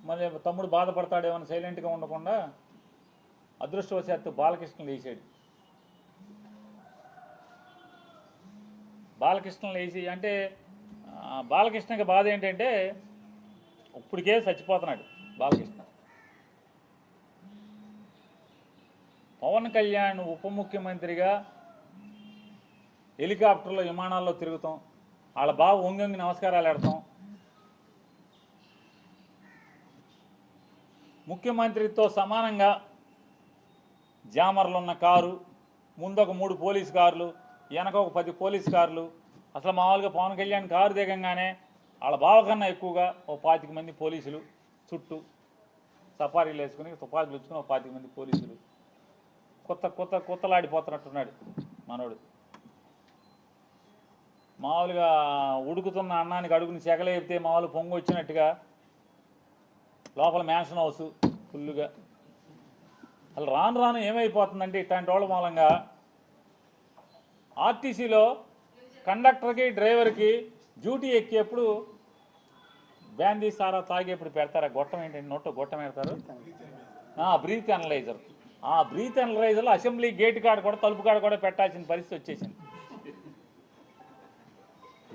మళ్ళీ తమ్ముడు బాధపడతాడేమో సైలెంట్గా ఉండకుండా అదృష్టవశాత్తు బాలకృష్ణ లేచాడు. బాలకృష్ణ లేచి అంటే బాలకృష్ణకి బాధ ఏంటంటే ఇప్పటికే చచ్చిపోతున్నాడు బాలకృష్ణ. పవన్ కళ్యాణ్ ఉప ముఖ్యమంత్రిగా హెలికాప్టర్లో విమానాల్లో తిరుగుతాం, వాళ్ళ బావ వంగి నమస్కారాలు పెడతాం, ముఖ్యమంత్రితో సమానంగా జామర్లు ఉన్న కారు, ముందు ఒక 3 పోలీస్ కార్లు, వెనక ఒక 10 పోలీస్ కార్లు. అసలు మామూలుగా పవన్ కళ్యాణ్ కారు దిగంగానే వాళ్ళ బావ కన్నా ఎక్కువగా ఓ 25 మంది పోలీసులు చుట్టూ సఫారీలు వేసుకుని తుపాకులు ఇచ్చుకుని ఓ 25 మంది పోలీసులు. కొత్తలాడిపోతున్నట్టున్నాడు మనోడు. మామూలుగా ఉడుకుతున్న అన్నానికి అడుగుని సెగలేపితే మామూలు పొంగు వచ్చినట్టుగా లోపల మ్యాన్షన్ హౌస్ ఫుల్లుగా. అసలు రాను ఏమైపోతుందంటే ఇట్లాంటి వాళ్ళ మూలంగా ఆర్టీసీలో కండక్టర్కి డ్రైవర్కి డ్యూటీ ఎక్కేప్పుడు బ్యాందీ సారా తాగేప్పుడు పెడతారా గొట్టం ఏంటంటే నోట్లో గొట్టం పెడతారు, బ్రీత్ అనలైజర్. ఆ బ్రీత్ అనలైజర్లో అసెంబ్లీ గేట్ కాడ కూడా తలుపు కాడ కూడా పెట్టాల్సిన పరిస్థితి వచ్చేసింది.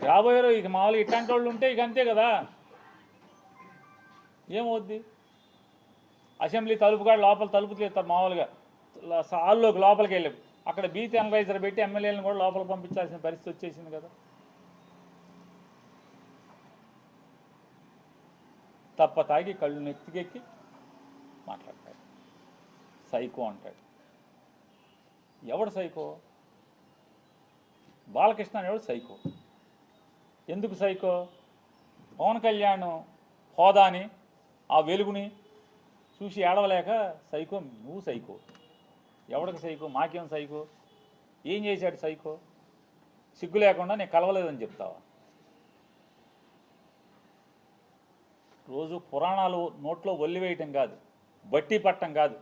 రాబోయారు ఇక మామూలుగా ఇట్లాంటి వాళ్ళు ఉంటే ఇక అంతే కదా. ఏమవుద్ది? అసెంబ్లీ తలుపు కాడ లోపల తలుపు తీస్తారు మామూలుగా హాల్లోకి లోపలికి వెళ్ళి అక్కడ బ్రీత్ అనలైజర్ పెట్టి ఎమ్మెల్యేలను కూడా లోపలికి పంపించాల్సిన పరిస్థితి వచ్చేసింది కదా. తప్ప తాగి కళ్ళు నెత్తికెక్కి మాట్లాడతాడు, సైకో అంటాడు. ఎవడు సైకో? బాలకృష్ణ అనేవాడు సైకో. ఎందుకు సైకో? పవన్ కళ్యాణ్ హోదాని ఆ వెలుగుని చూసి ఏడవలేక సైకో. నువ్వు సైకో. ఎవడికి సైకో? మాకేం సైకో? ఏం చేశాడు సైకో? సిగ్గు లేకుండా నేను కలవలేదని చెప్తావా? రోజు పురాణాలు నోట్లో ఒల్లివేయటం కాదు, బట్టి పట్టం కాదు,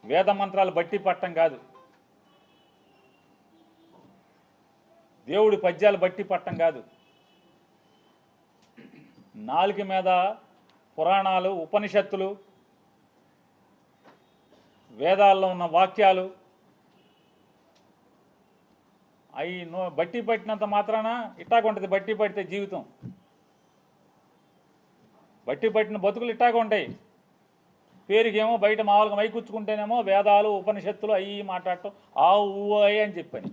వేద మంత్రాలు బట్టి పట్టం కాదు, దేవుడి పద్యాలు బట్టి పట్టం కాదు. నాలుక మీద పురాణాలు, ఉపనిషత్తులు, వేదాల్లో ఉన్న వాక్యాలు అవి బట్టి పట్టినంత మాత్రాన ఇట్టాగుంటుంది. బట్టి పడితే జీవితం, బట్టి పట్టిన బతుకులు ఇట్టాగా ఉంటాయి. పేరుకేమో బయట మామూలుగా మైకూర్చుకుంటేనేమో వేదాలు ఉపనిషత్తులు అవి మాట్లాడటం ఆ ఊ అని చెప్పని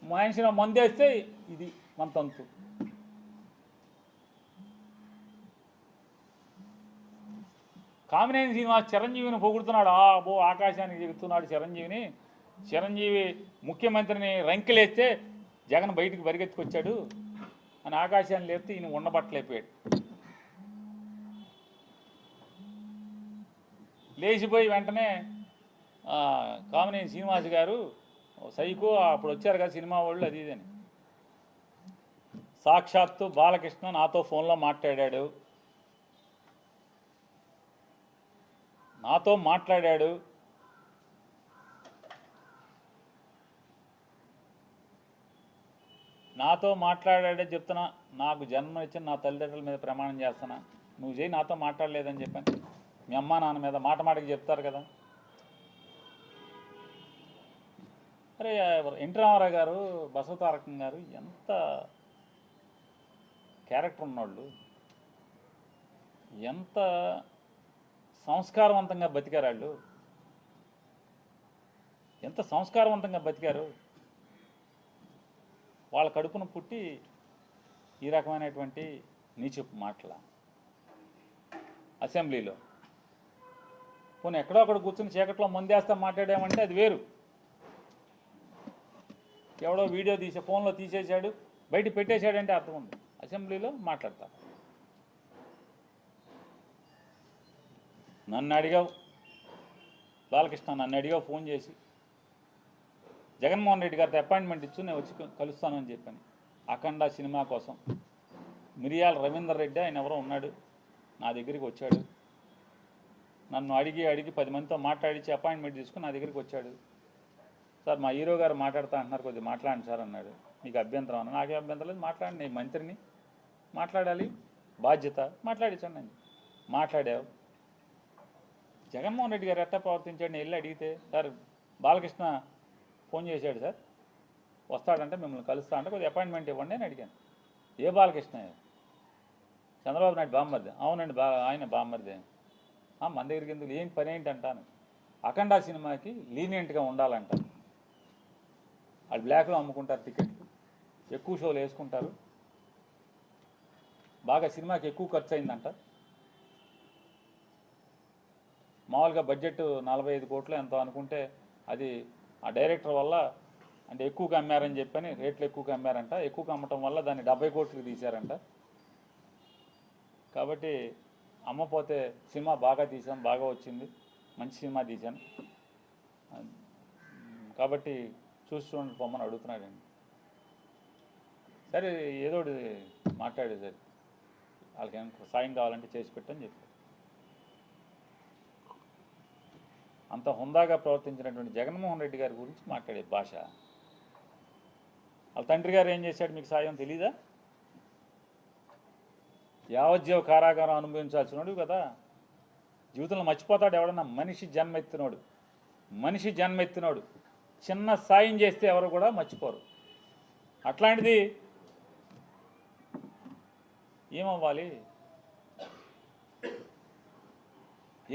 మనిషిని మందేస్తే ఇది మన తంతు. కామినేని శ్రీనివాస్ చిరంజీవిని పొగుడుతున్నాడు. ఆకాశానికి ఎగుతున్నాడు చిరంజీవిని. చిరంజీవి ముఖ్యమంత్రిని రంకెలేస్తే జగన్ బయటికి పరిగెత్తుకొచ్చాడు అని ఆకాశాన్ని లేపితే ఈయన ఉండబట్టలేకపోయాడు. లేచిపోయి వెంటనే కామినేని శ్రీనివాస్ గారు సైకో అప్పుడు వచ్చారు కదా సినిమా వాళ్ళు అది ఇదని. సాక్షాత్తు బాలకృష్ణ నాతో ఫోన్లో మాట్లాడాడు, నాతో మాట్లాడాడే చెప్తున్నా. నాకు జన్మ ఇచ్చిన నా తల్లిదండ్రుల మీద ప్రమాణం చేస్తున్నా, నువ్వు చేయి నాతో మాట్లాడలేదని చెప్పాను. మీ అమ్మా నాన్న మీద మాటకి చెప్తారు కదా. అరే ఎన్టీ రామారావు గారు, బసవతారకం గారు ఎంత క్యారెక్టర్ ఉన్నవాళ్ళు, ఎంత సంస్కారవంతంగా బతికారు వాళ్ళు, ఎంత సంస్కారవంతంగా బతికారు. వాళ్ళ కడుపున పుట్టి ఈ రకమైనటువంటి నీచపు మాటల అసెంబ్లీలో. పోనీ ఎక్కడో అక్కడ కూర్చుని చీకట్లో మందేస్తా మాట్లాడామంటే అది వేరు. ఎవడో వీడియో తీసే ఫోన్లో తీసేశాడు బయట పెట్టేశాడంటే అర్థం ఉంది. అసెంబ్లీలో మాట్లాడతారు. నన్ను అడిగావు బాలకృష్ణ, నన్ను అడిగావు ఫోన్ చేసి, జగన్మోహన్ రెడ్డి గారితో అపాయింట్మెంట్ ఇచ్చు నేను వచ్చి కలుస్తానని చెప్పాను. అఖండ సినిమా కోసం మిరియాల రవీందర్ రెడ్డి ఆయన ఎవరో ఉన్నాడు, నా దగ్గరికి వచ్చాడు. నన్ను అడిగి 10 మందితో మాట్లాడించి అపాయింట్మెంట్ తీసుకుని నా దగ్గరికి వచ్చాడు. సార్ మా హీరో గారు మాట్లాడుతా అంటున్నారు, కొద్దిగా మాట్లాడండి సార్ అన్నాడు. మీకు అభ్యంతరం అన్న, నాకే అభ్యంతరం లేదు, మాట్లాడండి, నేను మంత్రిని, మాట్లాడాలి, బాధ్యత, మాట్లాడించండి అని మాట్లాడావు. జగన్మోహన్ రెడ్డి గారు ఎట్టా ప్రవర్తించాడు? నేను వెళ్ళి అడిగితే, సార్ బాలకృష్ణ ఫోన్ చేశాడు సార్, వస్తాడంటే మిమ్మల్ని కలుస్తా అంటే కొద్దిగా అపాయింట్మెంట్ ఇవ్వండి అని అడిగాను. ఏ బాలకృష్ణ? చంద్రబాబు నాయుడు బామ్మర్ది. అవునండి, ఆయన బామ్మర్ది. మన దగ్గరికి ఎందుకు, ఏం పని ఏంటి అంటాను. అఖండ సినిమాకి లీనియంట్గా ఉండాలంట. వాళ్ళు బ్లాక్లో అమ్ముకుంటారు టికెట్లు, ఎక్కువ షోలు వేసుకుంటారు, బాగా సినిమాకి ఎక్కువ ఖర్చు అయిందంట. మామూలుగా బడ్జెట్ 45 కోట్లు ఎంతో అనుకుంటే అది ఆ డైరెక్టర్ వల్ల అంటే ఎక్కువగా అమ్మారని చెప్పని రేట్లు ఎక్కువగా అమ్మారంట. ఎక్కువగా అమ్మటం వల్ల దాన్ని 70 కోట్లకి తీశారంట. కాబట్టి అమ్మపోతే సినిమా బాగా తీసాం, బాగా వచ్చింది, మంచి సినిమా తీశాను కాబట్టి చూసి చూడండి పొమ్మని అడుగుతున్నాడండి. సరే ఏదో మాట్లాడే సరే వాళ్ళకి ఏమైనా సాయం కావాలంటే చేసి పెట్టని చెప్పి అంత హుందాగా ప్రవర్తించినటువంటి జగన్మోహన్ రెడ్డి గారి గురించి మాట్లాడే భాష. వాళ్ళ తండ్రి గారు ఏం చేశాడు మీకు సాయం తెలీదా? యావజ్జీవ కారాగారం అనుభవించాల్సినోడు కదా. జీవితంలో మర్చిపోతాడు ఎవడన్నా? మనిషి జన్మెత్తినోడు చిన్న సాయం చేస్తే ఎవరు కూడా మర్చిపోరు. అట్లాంటిది ఏమవ్వాలి?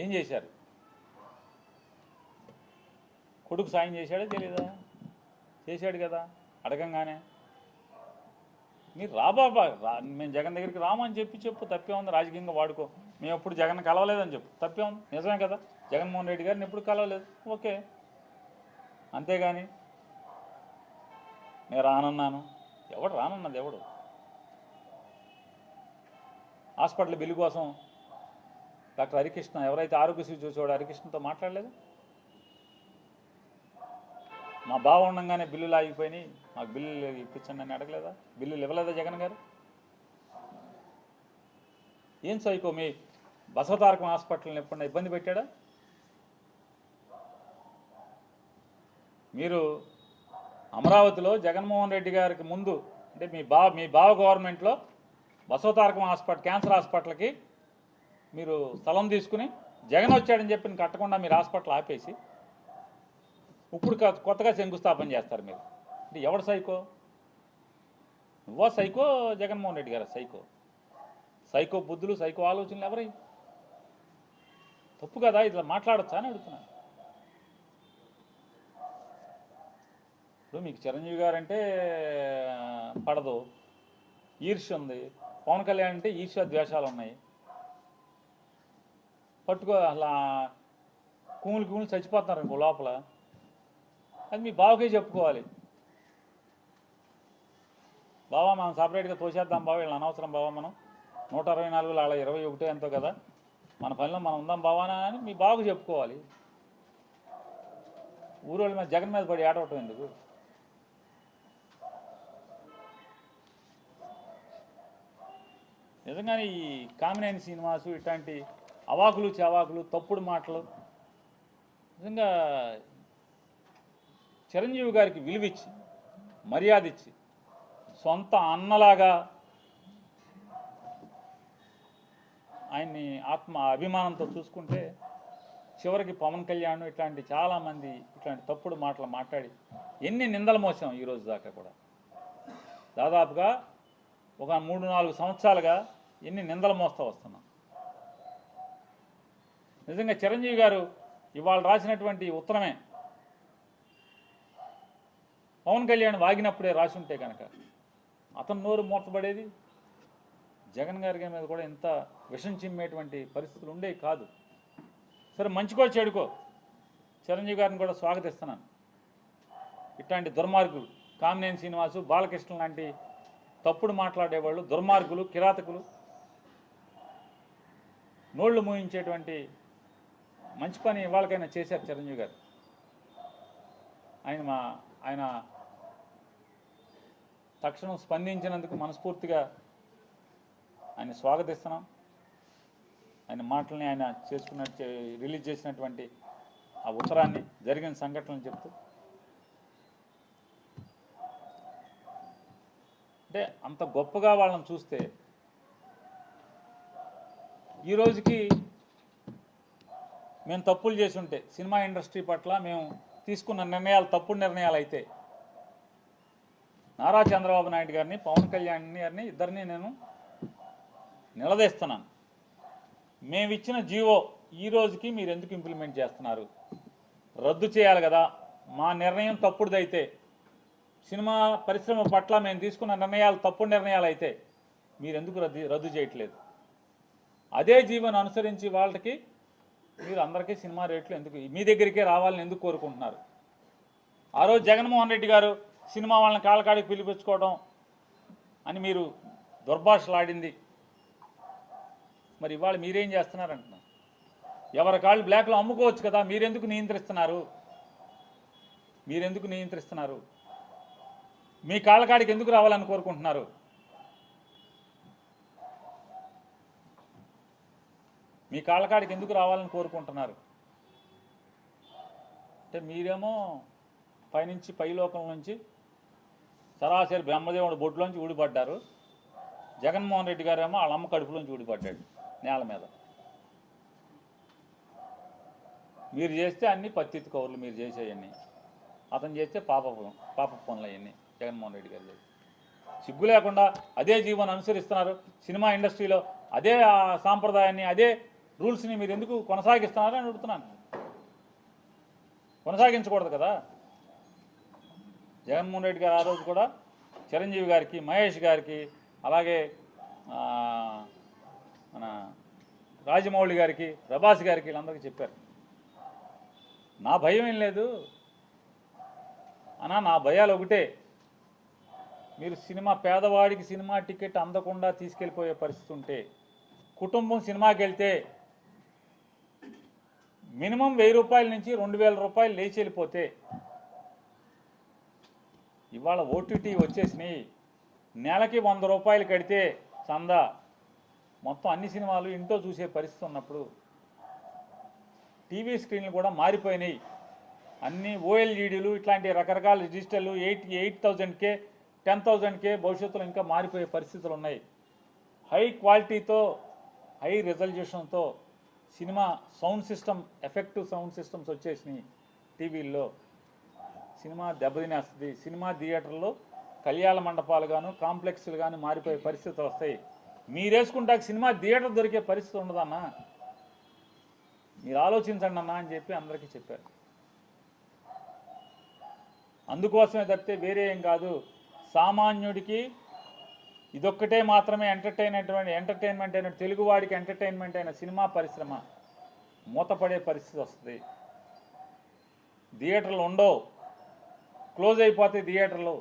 ఏం చేశారు? కొడుకు సాయం చేశాడే తెలీదా? చేశాడు కదా. అడగంగానే మీరు రాబాబా మేము జగన్ దగ్గరికి రామని చెప్పు, తప్పే ఉంది, రాజకీయంగా వాడుకో, మేము ఎప్పుడు జగన్ కలవలేదని చెప్పు, తప్పే ఉంది, నిజమే కదా. జగన్మోహన్ రెడ్డి గారిని ఎప్పుడు కలవలేదు, ఓకే, అంతేగాని నేను రానన్నాను, ఎవడు రానన్నది? ఎవడు? హాస్పిటల్ బిల్లు కోసం డాక్టర్ హరికృష్ణ ఎవరైతే ఆరోగ్యశ్రీ చూసేవాడు హరికృష్ణతో మాట్లాడలేదు? మా బావ ఉండగానే బిల్లులు ఆగిపోయినాయి, మాకు బిల్లులు ఇప్పించండి అని అడగలేదా? బిల్లులు ఇవ్వలేదా జగన్ గారు? ఏం సైకో మీ బసవతారకం హాస్పిటల్ని ఎప్పుడన్నా ఇబ్బంది పెట్టాడా? మీరు అమరావతిలో జగన్మోహన్ రెడ్డి గారికి ముందు అంటే మీ బావ గవర్నమెంట్లో బసవతారకం హాస్పిటల్ క్యాన్సర్ హాస్పిటల్కి మీరు స్థలం తీసుకుని జగన్ వచ్చాడని చెప్పి కట్టకుండా మీరు హాస్పిటల్ ఆపేసి ఇప్పుడు కొత్తగా శంకుస్థాపన చేస్తారు మీరు. అంటే ఎవడు సైకో? నువ్వో సైకో, జగన్మోహన్ రెడ్డి గారు సైకో బుద్ధులు, సైకో ఆలోచనలు ఎవరై? తప్పు కదా, ఇట్లా మాట్లాడచ్చా అని అడుగుతున్నాను. ఇప్పుడు మీకు చిరంజీవి గారు అంటే పడదు, ఈర్ష్య ఉంది. పవన్ కళ్యాణ్ అంటే ఈర్ష్య ద్వేషాలు ఉన్నాయి. పట్టుకో అలా కూములు చచ్చిపోతున్నారు ఇంకో లోపల. అది మీ బావకే చెప్పుకోవాలి. బావా మనం సపరేట్గా తోసేద్దాం బావ, వీళ్ళని అనవసరం బావా, మనం 164 అలా 21 ఎంతో కదా, మన పనిలో మనం ఉందాం బావానా అని మీ బావకు చెప్పుకోవాలి. ఊరోళ్ళ మీద జగన్ మీద పడి ఏడవటం ఎందుకు? నిజంగానే ఈ కామినేని శ్రీనివాసు ఇట్లాంటి అవాకులు చవాకులు తప్పుడు మాటలు నిజంగా చిరంజీవి గారికి విలువిచ్చి మర్యాద ఇచ్చి సొంత అన్నలాగా ఆయన్ని అభిమానంతో చూసుకుంటే చివరికి పవన్ కళ్యాణ్ ఇట్లాంటి చాలామంది ఇట్లాంటి తప్పుడు మాటలు మాట్లాడి ఎన్ని నిందలు మోసాం ఈరోజు దాకా కూడా. దాదాపుగా ఒక 3-4 సంవత్సరాలుగా ఎన్ని నిందలు మోస్తూ వస్తున్నాం. నిజంగా చిరంజీవి గారు ఇవాళ రాసినటువంటి ఉత్తరమే పవన్ కళ్యాణ్ వాగినప్పుడే రాసి ఉంటే కనుక అతను నోరు మూతపడేది. జగన్ గారి మీద కూడా ఇంత విషం చిమ్మేటువంటి పరిస్థితులు ఉండేవి కాదు. సరే, మంచికో చెడుకో చిరంజీవి గారిని కూడా స్వాగతిస్తున్నాను. ఇట్లాంటి దుర్మార్గులు కామినేని శ్రీనివాసు, బాలకృష్ణ లాంటి తప్పుడు మాట్లాడేవాళ్ళు, దుర్మార్గులు, కిరాతకులు, నోళ్లు మూయించేటువంటి మంచి పని వాళ్ళకైనా చేశారు చిరంజీవి గారు. ఆయన తక్షణం స్పందించినందుకు మనస్ఫూర్తిగా ఆయన స్వాగతిస్తున్నాం. ఆయన మాటల్ని ఆయన రిలీజ్ చేసినటువంటి ఆ ఉత్తరాన్ని, జరిగిన సంఘటనలు చెప్తూ, అంటే అంత గొప్పగా వాళ్ళని చూస్తే ఈ రోజుకి మేము తప్పులు చేసి ఉంటే, సినిమా ఇండస్ట్రీ పట్ల మేము తీసుకున్న నిర్ణయాలు తప్పుడు నిర్ణయాలు అయితే, నారా చంద్రబాబు నాయుడు గారిని, పవన్ కళ్యాణ్ గారిని ఇద్దరిని నేను నిలదీస్తున్నాను. మేమిచ్చిన జీవో ఈ రోజుకి మీరు ఎందుకు ఇంప్లిమెంట్ చేస్తున్నారు? రద్దు చేయాలి కదా. మా నిర్ణయం తప్పుడుదైతే, సినిమా పరిశ్రమ పట్ల మేము తీసుకున్న నిర్ణయాలు తప్పుడు నిర్ణయాలు అయితే మీరెందుకు రద్దు చేయట్లేదు? అదే జీవోను అనుసరించి వాళ్ళకి మీరు అందరికీ సినిమా రేట్లు ఎందుకు మీ దగ్గరికే రావాలని ఎందుకు కోరుకుంటున్నారు? ఆ రోజు జగన్మోహన్ రెడ్డి గారు సినిమా వాళ్ళని కాళ్ళకాడికి పిలిపించుకోవడం అని మీరు దుర్భాషలాడింది. మరి ఇవాళ మీరేం చేస్తున్నారంటున్నారు? ఎవరి కాళ్ళు బ్లాక్లో అమ్ముకోవచ్చు కదా, మీరెందుకు నియంత్రిస్తున్నారు? మీ కాళ్ళకాడికి ఎందుకు రావాలని కోరుకుంటున్నారు? మీ కాళ్ళకాడికి ఎందుకు రావాలని కోరుకుంటున్నారు? అంటే మీరేమో పైనుంచి పైలోకం నుంచి సరాసరి బ్రహ్మదేవుడు బొడ్లోంచి ఊడిపడ్డారు. జగన్మోహన్ రెడ్డి గారేమో వాళ్ళ అమ్మ కడుపులోంచి ఊడిపడ్డాడు నేల మీద. మీరు చేస్తే అన్ని పత్తిత్తు కౌరులు, మీరు చేసేవన్నీ. అతను చేస్తే పాప పనులు అవన్నీ జగన్మోహన్ రెడ్డి గారు చేస్తే. సిగ్గు లేకుండా అదే జీవోని అనుసరిస్తున్నారు. సినిమా ఇండస్ట్రీలో అదే సాంప్రదాయాన్ని, అదే రూల్స్ని మీరు ఎందుకు కొనసాగిస్తున్నారని అడుగుతున్నాను. కొనసాగించకూడదు కదా. జగన్మోహన్ రెడ్డి గారు ఆ రోజు కూడా చిరంజీవి గారికి, మహేష్ గారికి, అలాగే మన రాజమౌళి గారికి, ప్రభాస్ గారికి, వీళ్ళందరికీ చెప్పారు, నా భయం ఏం లేదు అన్నా, నా భయాలు ఒకటే. మీరు పేదవాడికి సినిమా టికెట్ అందకుండా తీసుకెళ్ళిపోయే పరిస్థితి ఉంటే, కుటుంబం సినిమాకి వెళ్తే మినిమం 1000 రూపాయల నుంచి 2000 రూపాయలు లేచి వెళ్ళిపోతే, ఇవాళ ఓటీటీ వచ్చేసినాయి, నెలకి 100 రూపాయలు కడితే చందా మొత్తం అన్ని సినిమాలు ఇంట్లో చూసే పరిస్థితి ఉన్నప్పుడు, టీవీ స్క్రీన్లు కూడా మారిపోయినాయి. అన్ని ఓఎల్ఈడీలు, ఇట్లాంటి రకరకాల డిజిటల్ 8,000K 10,000K భవిష్యత్తులో ఇంకా మారిపోయే పరిస్థితులు ఉన్నాయి. హై క్వాలిటీతో, హై రిజల్యూషన్తో cinema sound system, effective sound systems వచ్చేసినాయి టీవీల్లో. సినిమా దెబ్బతినేస్తుంది. సినిమా థియేటర్లో కళ్యాణ మండపాలు గాను, కాంప్లెక్స్లు కానీ మారిపోయే పరిస్థితులు వస్తాయి. మీరేసుకుంటాక సినిమా థియేటర్ దొరికే పరిస్థితి ఉండదన్నా, మీరు ఆలోచించండి అన్నా అని చెప్పి అందరికీ చెప్పారు. అందుకోసమే తప్పితే వేరే ఏం కాదు. సామాన్యుడికి ఇదొక్కటే మాత్రమే ఎంటర్టైన్మెంట్ అయిన, తెలుగువాడికి ఎంటర్టైన్మెంట్ అయిన సినిమా పరిశ్రమ మూతపడే పరిస్థితి వస్తుంది. థియేటర్లు ఉండవు, క్లోజ్ అయిపోతాయి థియేటర్లు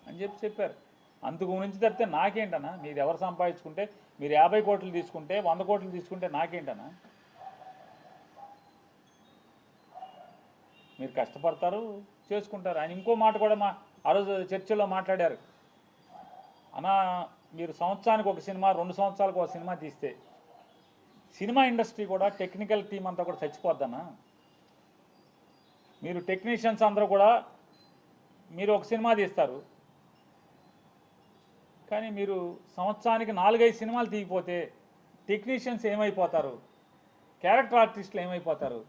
అని చెప్పారు. అందుకు గురించి తప్పితే నాకేంటనా? మీరు ఎవరు సంపాదించుకుంటే, మీరు 50 కోట్లు తీసుకుంటే, 100 కోట్లు తీసుకుంటే నాకేంటనా? మీరు కష్టపడతారు, చేసుకుంటారు. ఆయన ఇంకో మాట కూడా ఆ రోజు చర్చలో మాట్లాడారు. అన్నా, మీరు సంవత్సరానికి ఒక సినిమా, 2 సంవత్సరాలకు ఒక సినిమా తీస్తే సినిమా ఇండస్ట్రీ కూడా, టెక్నికల్ టీం అంతా కూడా చచ్చిపోద్దన్నా. మీరు టెక్నీషియన్స్ అందరూ కూడా, మీరు ఒక సినిమా తీస్తారు, కానీ మీరు సంవత్సరానికి 4-5 సినిమాలు తీయకపోతే టెక్నీషియన్స్ ఏమైపోతారు? క్యారెక్టర్ ఆర్టిస్టులు ఏమైపోతారు?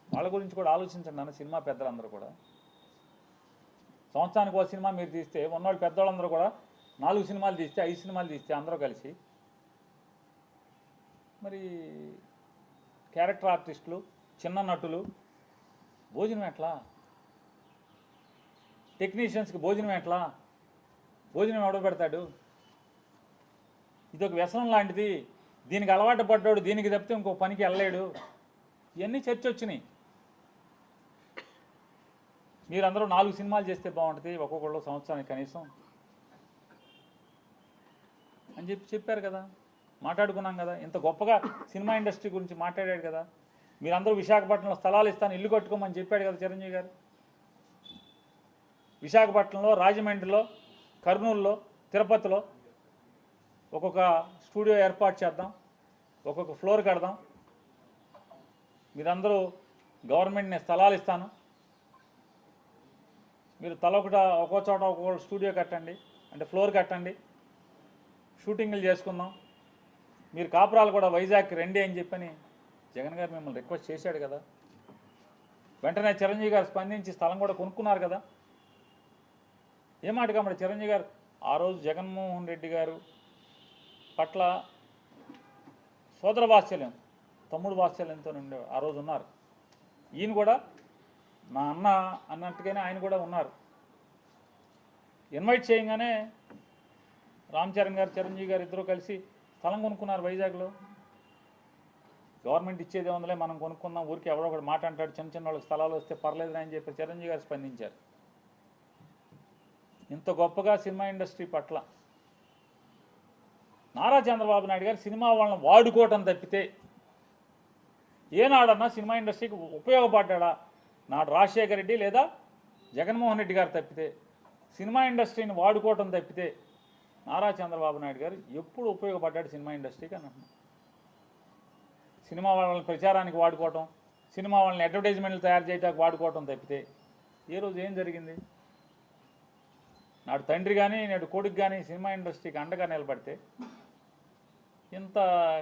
వాళ్ళ గురించి కూడా ఆలోచించండి అన్న సినిమా పెద్దలందరూ కూడా. సంవత్సరానికి ఒక సినిమా మీరు తీస్తే, ఉన్నవాళ్ళు పెద్దవాళ్ళందరూ కూడా 4 సినిమాలు తీస్తే, 5 సినిమాలు తీస్తే అందరూ కలిసి, మరి క్యారెక్టర్ ఆర్టిస్టులు, చిన్న నటులు భోజనం ఎట్లా? టెక్నీషియన్స్కి భోజనం ఎట్లా, భోజనం ఎవడ పెడతాడు? ఇది ఒక వ్యసనం లాంటిది, దీనికి అలవాటు పడ్డాడు, దీనికి తప్పితే ఇంకో పనికి వెళ్ళలేడు. ఇవన్నీ చర్చ వచ్చినాయి. మీరందరూ 4 సినిమాలు చేస్తే బాగుంటుంది ఒక్కొక్కళ్ళు సంవత్సరానికి కనీసం అని చెప్పారు కదా, మాట్లాడుకున్నాం కదా. ఇంత గొప్పగా సినిమా ఇండస్ట్రీ గురించి మాట్లాడాడు కదా. మీరందరూ విశాఖపట్నంలో స్థలాలు ఇస్తాను, ఇల్లు కట్టుకోమని చెప్పాడు కదా చిరంజీవి గారు. విశాఖపట్నంలో, రాజమండ్రిలో, కర్నూలులో, తిరుపతిలో ఒక్కొక్క స్టూడియో ఏర్పాటు చేద్దాం, ఒక్కొక్క ఫ్లోర్ కడదాం. మీరందరూ గవర్నమెంట్ నేను స్థలాలు ఇస్తాను, మీరు ఒక్కో చోట ఒక్కొక్క స్టూడియో కట్టండి, అంటే ఫ్లోర్ కట్టండి, షూటింగ్లు చేసుకుందాం. మీరు కాపురాలు కూడా వైజాగ్కి రండి అని చెప్పని జగన్ గారు మిమ్మల్ని రిక్వెస్ట్ చేశాడు కదా. వెంటనే చిరంజీవి గారు స్పందించి స్థలం కూడా కొనుక్కున్నారు కదా. ఏమాట కాబట్టి చిరంజీవి గారు ఆ రోజు జగన్మోహన్ రెడ్డి గారు పట్ల సోదర వాత్సల్యం, తమ్ముడు వాత్సల్యంతో ఉండేవారు. ఆ రోజు ఉన్నారు. ఈయన కూడా మా అన్న అన్నట్టుగానే ఆయన కూడా ఉన్నారు. ఇన్వైట్ చేయగానే రామ్ చరణ్ గారు, చిరంజీవి గారు ఇద్దరు కలిసి స్థలం కొనుక్కున్నారు వైజాగ్లో. గవర్నమెంట్ ఇచ్చేదే ఉందిలే, మనం కొనుక్కుందాం, ఊరికి ఎవరో ఒకటి మాట అంటాడు, చిన్న చిన్న వాళ్ళకి స్థలాలు వస్తే పర్లేదని అని చెప్పి చిరంజీవి గారు స్పందించారు. ఇంత గొప్పగా సినిమా ఇండస్ట్రీ పట్ల నారా చంద్రబాబు నాయుడు గారు సినిమా వాళ్ళని వాడుకోవటం తప్పితే ఏనాడన్నా సినిమా ఇండస్ట్రీకి ఉపయోగపడ్డా? నాడు రాజశేఖర రెడ్డి లేదా జగన్మోహన్ రెడ్డి గారు తప్పితే, సినిమా ఇండస్ట్రీని వాడుకోవటం తప్పితే నారా చంద్రబాబు నాయుడు గారు ఎప్పుడు ఉపయోగపడ్డాడు సినిమా ఇండస్ట్రీకి అని అంటున్నాను. సినిమా వాళ్ళని ప్రచారానికి వాడుకోవటం, సినిమా వాళ్ళని అడ్వర్టైజ్మెంట్లు తయారు చేయడానికి వాడుకోవటం తప్పితే ఏ రోజు ఏం జరిగింది? నాడు తండ్రి కానీ నేడు కొడుకు కానీ సినిమా ఇండస్ట్రీకి అండగా నిలబడితే ఇంత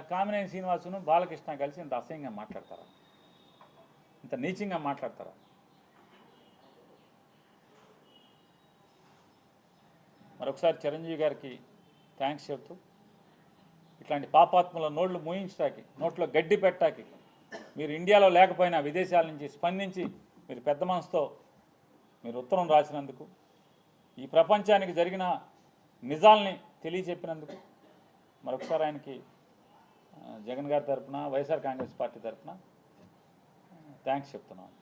కామినేని శ్రీనివాసును బాలకృష్ణ కలిసి ఇంత అసహ్యంగా మాట్లాడతారా? ఇంత నీచంగా మాట్లాడతారా? మరొకసారి చిరంజీవి గారికి థ్యాంక్స్ చెప్తూ, ఇట్లాంటి పాపాత్మల నోళ్ళు మూయించడానికి, నోట్లో గడ్డి పెట్టడానికి మీరు ఇండియాలో లేకపోయినా విదేశాల నుంచి స్పందించి మీరు పెద్ద మనసుతో మీరు ఉత్తరం రాసినందుకు, ఈ ప్రపంచానికి జరిగిన నిజాల్ని తెలియచెప్పినందుకు మరొకసారి ఆయనకి జగన్ గారి తరఫున, వైఎస్ఆర్ కాంగ్రెస్ పార్టీ తరఫున థ్యాంక్స్ చెప్తున్నాను.